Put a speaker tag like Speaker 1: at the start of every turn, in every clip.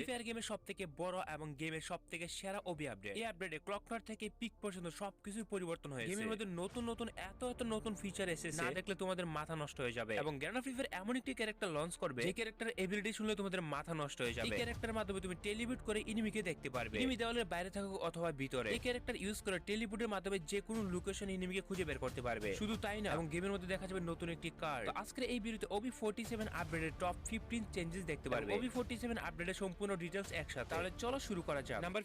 Speaker 1: Fire গেমের সবথেকে বড় এবং গেমের সবথেকে সেরা ওবি আপডেট। এই আপডেটে ক্লকনার থেকে পিক পর্যন্ত সবকিছুর পরিবর্তন হয়েছে। গেমের মধ্যে নতুন নতুন এত নতুন ফিচার এসেছে, না দেখলে তোমাদের মাথা নষ্ট হয়ে যাবে। এবং গ্যানা ফ্রি ফায়ার এমন একটি ক্যারেক্টার লঞ্চ করবে যে ক্যারেক্টার এবিলিটি শুনলে তোমাদের মাথা নষ্ট হয়ে যাবে। এই ক্যারেক্টারের মাধ্যমে তুমি টেলিপুট করে এনিমিকে দেখতে পারবে, এনিমি দেওয়ালের বাইরে থাকুক অথবা ভিতরে। এই ক্যারেক্টার ইউজ করে টেলিপুটের মাধ্যমে যে কোনো লোকেশন এনিমিকে খুঁজে বের করতে পারবে। শুধু তাই না, এবং গেমের মধ্যে দেখা যাবে নতুন একটি কার্ড। আজকের এই ভিডিওতে OB47 আপডেটের টপ 15 চেঞ্জেস দেখতে পারবে। OB47 আপডেটের সম্পূর্ণ ডিটেইলস একসাথে। তাহলে চলো শুরু করা যাক। নাম্বার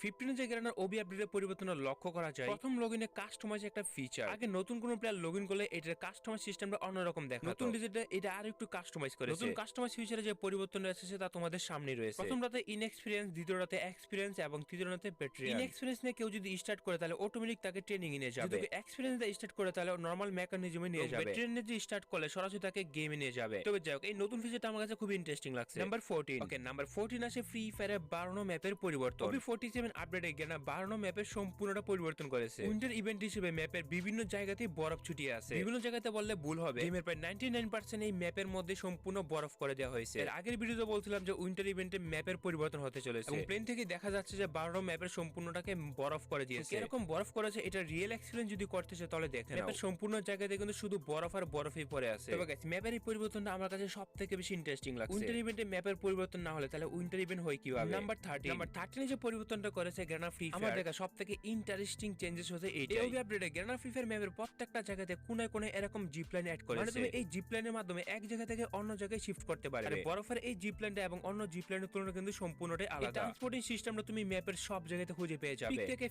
Speaker 1: 15 যে গ্যানার ওবি আপডেটের পরিবর্তন লক্ষ্য করা যায়। প্রথম লগইনে কাস্টমাইজ একটা ফিচার। আগে নতুন কোন প্লেয়ার লগইন করলে এটার কাস্টমাইজ সিস্টেমটা অন্যরকম দেখাতো। নতুন ডিজিটে এটা আর একটু কাস্টমাইজ করেছে। নতুন কাস্টমাইজ ফিচারে যে পরিবর্তন এসেছে তা তোমাদের সামনে রয়েছে। প্রথমটাতে ইনএক্সপেরিয়েন্স, দ্বিতীয়টাতে এক্সপেরিয়েন্স এবং তৃতীয়টাতে পেট্রিয়ান। ইনএক্সপেরিয়েন্স নিয়ে কেউ যদি স্টার্ট করে তাহলে অটোমেটিক তাকে ট্রেনিং এ নিয়ে যাবে। যদি এক্সপেরিয়েন্স দিয়ে স্টার্ট করে তাহলে নরমাল মেকানিজমে নিয়ে যাবে। পেট্রিয়ান দিয়ে স্টার্ট করলে সরাসরি তাকে গেমে নিয়ে যাবে। তবে যাই হোক, এই নতুন ফিচারটা আমার কাছে খুব ইন্টারেস্টিং লাগছে। নাম্বার 14। ওকে, নাম্বার 14 আসে ফ্রি ফায়ারের 12 ম্যাপের পরিবর্তন। OB47 আপডেটে গ্যানা 12 ম্যাপের সম্পূর্ণটা পরিবর্তন করেছে। উইন্টার ইভেন্ট হিসেবে ম্যাপের বিভিন্ন জায়গাতে বরফ ছুটিয়ে আছে। বিভিন্ন জায়গাতে বললে ভুল হবে, গেমের প্রায় 99% এই ম্যাপের মধ্যে সম্পূর্ণ বরফ করে দেওয়া হয়েছে। এর আগের ভিডিওতে বলছিলাম যে উইন্টার ইভেন্টে ম্যাপের পরিবর্তন হতে চলেছে, এবং প্লেন থেকে দেখা যাচ্ছে যে 12 ম্যাপের সম্পূর্ণটাকে বরফ করে দিয়েছে। এরকম বরফ করেছে, এটা রিয়েল এক্সপেরিয়েন্স যদি করতেছে তাহলে দেখেন ম্যাপের সম্পূর্ণ জায়গাতে কিন্তু শুধু বরফ আর বরফই পড়ে আছে। তবে গাইস, ম্যাপের এই পরিবর্তনটা আমার কাছে সবথেকে বেশি ইন্টারেস্টিং লাগছে। উইন্টার ইভেন্টে ম্যাপের পরিবর্তন না হলে তাহলে উইন্টার ইভেন্ট হয় কিভাবে? নাম্বার 13 যে পরিবর্তনটা করেছে গ্যানা ফ্রি ফায়ার, আমার দেখা সবথেকে ইন্টারেস্টিং চেঞ্জেস হচ্ছে এইটাই। এই আপডেটে গ্যানা ফ্রি ফায়ার ম্যাপের প্রত্যেকটা জায়গাতে কোনায় কোনায় এরকম জিপ লাইন অ্যাড করেছে। মানে তুমি এই জিপ লাইনের মাধ্যমে এক জায়গা থেকে অন্য জায়গায় শিফট করতে পারবে। আর বরফের এই জিপ লাইনটা এবং অন্য জিপ লাইনের তুলনায় কিন্তু সম্পূর্ণটাই আলাদা। ট্রান্সপোর্টিং সিস্টেমটা তুমি ম্যাপের সব জায়গাতে খুঁজে পেয়ে যাবে। পিক থেকে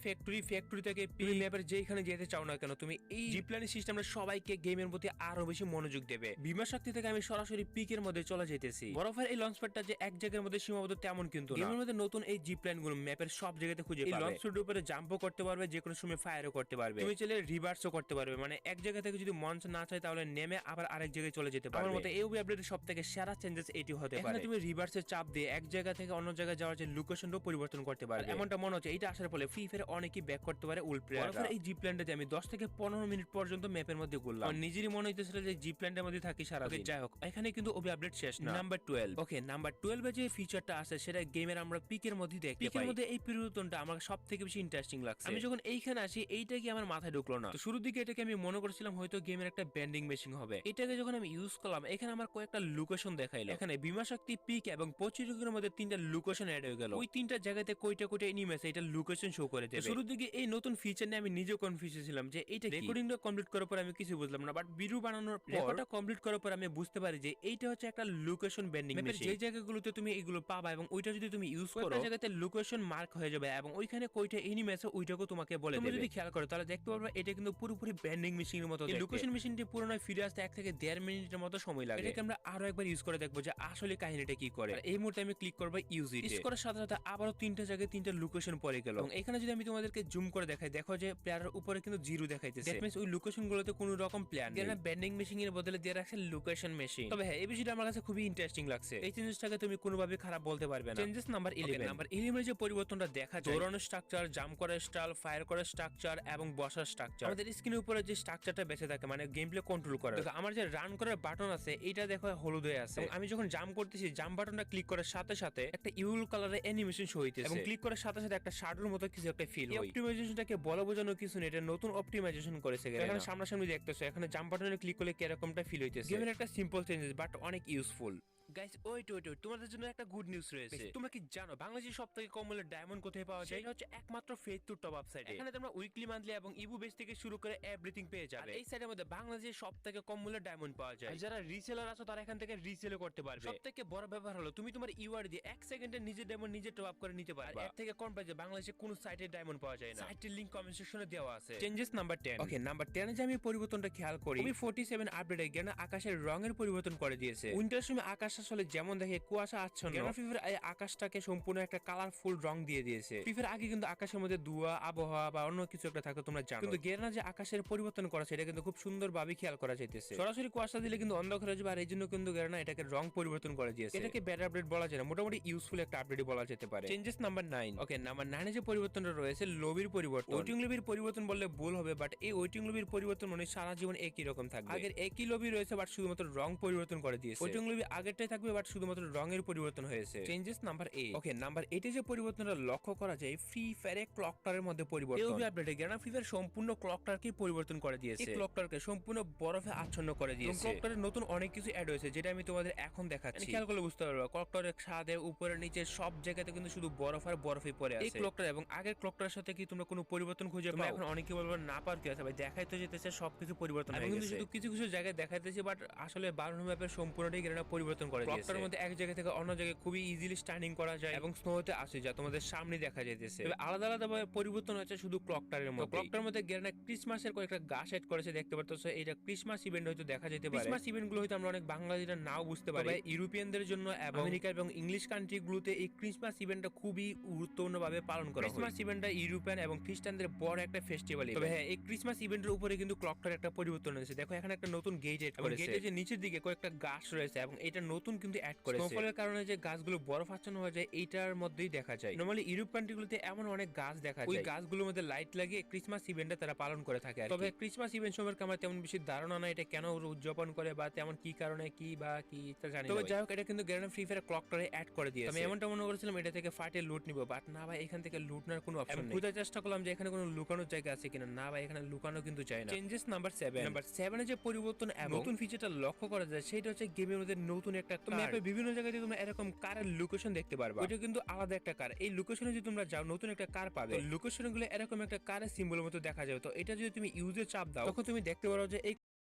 Speaker 1: ফ্যাক্টরি থেকে তুমি ম্যাপের যেখানে যেতে চাও না কেন, তুমি এই জিপ লাইনের সিস্টেমটা সবাইকে গেমের প্রতি আরো বেশি মনোযোগ দেবে। বিমা শক্তি থেকে আমি সরাসরি পিকের মধ্যে চলে যেতেছি। বরফের এই লঞ্চ প্যাডটা যে এক জায়গার মধ্যে সীমাবদ্ধ তেমন কিন্তু না। গেমের মধ্যে নতুন এই জিপ লাইন গুলো ম্যাপের সব জায়গাতে খুঁজে পাবে। এই লঞ্চ প্যাডের উপরে জাম্পও করতে পারবে, যে কোনো সময় ফায়ারও করতে পারবে। তুমি চাইলে রিভার্সও করতে পারবে, মানে এক জায়গা থেকে যদি মঞ্চ না চায় তাহলে নেমে আবার আরেক জায়গায় চলে যেতে পারবে। আমার মতে এই ওবি আপডেটের সবথেকে সেরা চেঞ্জেস এটি হতে পারে। তুমি রিভার্সের চাপ দিয়ে এক জায়গা থেকে অন্য জায়গায় যাওয়ার যে লোকেশনটাও পরিবর্তন করতে পারবে। এমনটা মনে হচ্ছে এটা আসার ফলে ফ্রি ফায়ারে অনেকেই ব্যাক করতে পারে উল প্লেয়াররা। এই জিপ লাইনটাতে আমি 10 থেকে 15 মিনিট পর্যন্ত ম্যাপের মধ্যে ঘুরলাম। আমার নিজেরই মনে হইতেছিল যে জিপ লাইনের মধ্যে থাকি সারাদিন। যাই হোক, এখানে কিন্তু ওবি আপডেট শেষ না। নাম্বার 12। ওকে, নাম্বার 12 এ যে ফিচারটা আছে সেটা গেমের আমরা পিকের মধ্যে দেখতে পাই। পিকের মধ্যে এই পরিবর্তনটা আমার সবথেকে বেশি ইন্টারেস্টিং লাগছে। আমি যখন এইখানে আসি এইটা কি আমার মাথায় ঢুকলো না। তো শুরুর দিকে এটাকে আমি মনে করছিলাম হয়তো গেমের একটা ব্যান্ডিং মেশিন হবে। এটাকে যখন আমি ইউজ করলাম, এখানে আমার কয়েকটা লোকেশন দেখাইলো। এখানে বিমা শক্তি, পিক এবং পচিরকের মধ্যে 3টা লোকেশন অ্যাড হয়ে গেল। ওই 3টা জায়গাতে কয়টা এনিমি আছে এটা লোকেশন শো করে দেবে। শুরুর দিকে এই নতুন ফিচার নিয়ে আমি নিজেও কনফিউজ ছিলাম যে এইটা রেকর্ডিংটা কমপ্লিট করার পর আমি কিছু বুঝলাম না, বাট ভিডিও বানানোর পর রেকর্ডটা কমপ্লিট করার পর আমি বুঝতে পারি যে এইটা হচ্ছে একটা লোকেশন ব্যান্ডিং মেশিন। যে জায়গাগুলোতে তুমি এগুলো পাবা এবং ওইটা যদি তুমি ইউজ করো, ওই জায়গাতে লোকেশন মার্ক হয়ে যাবে এবং ওইখানে কয়টা এনিমি আছে ওইটাকেও তোমাকে বলে দেবে। তুমি যদি খেয়াল করো তাহলে দেখতে পারবে এটা কিন্তু পুরোপুরি ব্যান্ডিং মেশিনের মতো। এই লোকেশন মেশিনটি পুরো নয়, ফিরে আসতে 1 থেকে 1.5 মিনিটের মতো সময় লাগে। এটাকে আমরা আরো একবার ইউজ করে দেখবো যে আসলে কাহিনীটা কি করে। এই মুহূর্তে আমি ক্লিক করবো ইউজ ইট। ইউজ করার সাথে সাথে আবারো 3টা জায়গায় 3টা লোকেশন পড়ে গেল। এবং এখানে যদি আমি তোমাদেরকে জুম করে দেখাই, দেখো যে প্লেয়ারের উপরে কিন্তু 0 দেখাইতেছে। দ্যাট মিন্স ওই লোকেশনগুলোতে কোনো রকম প্লেয়ার নেই। এখানে ব্যান্ডিং মেশিন এর বদলে দিয়ে রাখছে লোকেশন মেশিন। তবে হ্যাঁ, এই বিষয়টা আমার কাছে খুবই ইন্টারেস্টিং লাগছে। এই চেঞ্জেসটাকে তুমি কোনোভাবে খারাপ বলতে পারবে না। Changes number 11। নাম্বার 11 এর যে পরিবর্তনটা দেখা যায়, দৌড়ানোর স্ট্রাকচার, জাম্প করার স্টাইল, ফায়ার করার স্ট্রাকচার এবং বসার স্ট্রাকচার। আমাদের স্ক্রিনের উপরে যে স্ট্রাকচারটা বেঁচে থাকে, মানে গেম প্লে কন্ট্রোল করার। দেখো আমার যে রান করার বাটন আছে এইটা দেখো হলুদ হয়ে আছে। আমি যখন জাম্প করতেছি, জাম্প বাটনটা ক্লিক করার সাথে সাথে একটা ইউল কালারের অ্যানিমেশন শো হইতেছে এবং ক্লিক করার সাথে সাথে একটা শাডোর মতো কিছু একটা ফিল হয়। অপটিমাইজেশনটাকে বলা বোঝানো কিছু না, এটা নতুন অপটিমাইজেশন করেছে। এখানে সামনাসামনি দেখতেছো, এখানে জাম্প বাটনে ক্লিক করলে কি রকমটা ফিল হইতেছে। গেমের একটা সিম্পল চেঞ্জেস বাট অনেক ইউজফুল। গাইস, ওয়েট তোমাদের জন্য একটা গুড নিউজ রয়েছে। তোমরা কি জানো বাংলাদেশের সবথেকে কম মূল্যের ডায়মন্ড কোথায় পাওয়া যায়? এটা হচ্ছে একমাত্র ফেথটুর টপ আপ সাইটে। এখানে তোমরা উইকলি, মান্থলি এবং ইভো বেস থেকে শুরু করে এভরিথিং পেয়ে যাবে। এই সাইটের মধ্যে বাংলাদেশের সবথেকে কম মূল্যের ডায়মন্ড পাওয়া যায়। আর যারা রিসেলার আছো তারা এখান থেকে রিসেলও করতে পারবে। সবথেকে বড় ব্যাপার হলো তুমি তোমার ইউআর দিয়ে 1 সেকেন্ডে নিজের ডায়মন্ড নিজে টপ আপ করে নিতে পারবে। এর থেকে কম প্রাইসে বাংলাদেশে কোনো সাইটে ডায়মন্ড পাওয়া যায় না। সাইটের লিংক কমেন্ট সেকশনে দেওয়া আছে। Changes number 10। ওকে, নাম্বার 10 এ যে আমি পরিবর্তনটা খেয়াল করি, OB47 আপডেটে গেনা আকাশের রঙের পরিবর্তন করে দিয়েছে। উইন্টার সময় আকাশ আসলে যেমন দেখে কুয়াশা আচ্ছন্ন, গেনা ফ্রি ফায়ার এই আকাশটাকে সম্পূর্ণ একটা কালারফুল রং দিয়ে দিয়েছে। ফ্রি ফায়ার আগে কিন্তু আকাশের মধ্যে ধোঁয়া, আবহাওয়া বা অন্য কিছু একটা থাকতো তোমরা জানো, কিন্তু গেনা যে আকাশের পরিবর্তন করেছে এটা কিন্তু খুব সুন্দরভাবে খেয়াল করা যাইতেছে। সরাসরি কুয়াশা দিলে কিন্তু অন্ধকার হয়ে যাবে, আর এই জন্য কিন্তু গেনা এটাকে রং পরিবর্তন করে দিয়েছে। এটাকে ব্যাড আপডেট বলা যায় না, মোটামুটি ইউজফুল একটা আপডেট বলা যেতে পারে। Changes number 9। ওকে, নাম্বার 9 এ যে পরিবর্তনটা রয়েছে লবির পরিবর্তন। ওয়েটিং লবির পরিবর্তন বললে ভুল হবে, বাট এই ওয়েটিং লবির পরিবর্তন মানে সারা জীবন একই রকম থাকবে। আগের একই লবি রয়েছে বাট শুধুমাত্র রং পরিবর্তন করে দিয়েছে। ওয়েটিং লবি আগেরটাই থাকবে, বাট শুধুমাত্র রঙের পরিবর্তন হয়েছে। Changes number 8। ওকে, নাম্বার 8 এ যে পরিবর্তনটা লক্ষ্য করা যায় ফ্রি ফায়ারে ক্লক টাওয়ারের মধ্যে পরিবর্তন। এই আপডেটে গ্রেনা ফ্রি ফায়ার সম্পূর্ণ ক্লক টাওয়ারকে পরিবর্তন করে দিয়েছে। এই ক্লক টাওয়ারকে সম্পূর্ণ বরফে আচ্ছন্ন করে দিয়েছে। ক্লক টাওয়ারে নতুন অনেক কিছু অ্যাড হয়েছে, যেটা আমি তোমাদের এখন দেখাচ্ছি। খেয়াল করলে বুঝতে পারবে ক্লক টাওয়ারের ছাদে উপরে নিচে সব জায়গাতে কিন্তু শুধু বরফ আর বরফই পড়ে আছে। এই ক্লক টাওয়ার এবং আগের ক্লক টাওয়ারের সাথে কি তোমরা কোনো পরিবর্তন খুঁজে পাও? এখন অনেকে বলবে না পার কি আছে ভাই, দেখাই তো যেতেছে সবকিছু পরিবর্তন হয়ে গেছে। কিন্তু শুধু কিছু কিছু জায়গায় দেখাইতেছে, বাট আসলে 12 ম্যাপের সম্পূর্ণটাই গ্রেনা পরিবর্তন করে দিয়েছে। ক্লক টাওয়ারের মধ্যে এক জায়গা থেকে অন্য জায়গায় খুবই ইজিলি স্ট্যান্ডিং করা যায় এবং স্নোতে আসে যা তোমাদের সামনে দেখা যাইতেছে। তবে আলাদা আলাদা ভাবে পরিবর্তন হচ্ছে শুধু ক্লক টাওয়ারের মধ্যে। ক্লক টাওয়ারের মধ্যে গ্রেনা ক্রিসমাসের কয়েকটা গাছ এড করেছে, দেখতে পারতেছো। এটা ক্রিসমাস ইভেন্ট হয়তো দেখা যেতে পারে। ক্রিসমাস ইভেন্ট গুলো হয়তো আমরা অনেক বাংলাদেশিরা নাও বুঝতে পারি, তবে ইউরোপিয়ানদের জন্য এবং আমেরিকা এবং ইংলিশ কান্ট্রি গুলোতে এই ক্রিসমাস ইভেন্টটা খুবই গুরুত্বপূর্ণ ভাবে পালন করা হয়। ক্রিসমাস ইভেন্টটা ইউরোপিয়ান এবং খ্রিস্টানদের বড় একটা ফেস্টিভ্যাল। তবে হ্যাঁ, এই ক্রিসমাস ইভেন্টের উপরে কিন্তু ক্লক টাওয়ারের একটা পরিবর্তন হয়েছে। দেখো এখানে একটা নতুন গেট এড করেছে। গেটের যে নিচের দিকে কয়েকটা গাছ রয়েছে এবং এটা নতুন কিন্তু অ্যাড করেছে। স্নোফলের কারণে যে গাছগুলো বরফ আচ্ছন্ন হয়ে যায় এইটার মধ্যেই দেখা যায়। নরমালি ইউরোপ কান্ট্রিগুলোতে এমন অনেক গাছ দেখা যায়, ওই গাছগুলোর মধ্যে লাইট লাগিয়ে ক্রিসমাস ইভেন্টটা তারা পালন করে থাকে। তবে ক্রিসমাস ইভেন্ট সম্পর্কে আমার তেমন বেশি ধারণা নাই, এটা কেন উদযাপন করে বা তেমন কি কারণে কি বা কি তা জানি না। তবে যাই হোক, এটা কিন্তু গ্রেনা ফ্রি ফায়ার ক্লক টাওয়ারে অ্যাড করে দিয়েছে। আমি এমনটা মনে করেছিলাম এটা থেকে ফাটে লুট নিব, বাট না ভাই, এখান থেকে লুট নেওয়ার কোনো অপশন নেই। খোঁজার চেষ্টা করলাম যে এখানে কোনো লুকানোর জায়গা আছে কিনা, না ভাই এখানে লুকানো কিন্তু যায় না। Changes number 7। নাম্বার 7 এ যে পরিবর্তন এবং নতুন ফিচারটা লক্ষ্য করা যায় সেটা হচ্ছে গেমের মধ্যে নতুন একটা ম্যাপে বিভিন্ন জায়গায় তোমরা এরকম কারের লোকেশন দেখতে পারবা। ওইটা কিন্তু আলাদা একটা কার। এই লোকেশনে যদি তোমরা যাও নতুন একটা কার পাবে। লোকেশন গুলো এরকম একটা কারের সিম্বলের মতো দেখা যাবে। তো এটা যদি তুমি ইউজে চাপ দাও তখন তুমি দেখতে পারো যে এই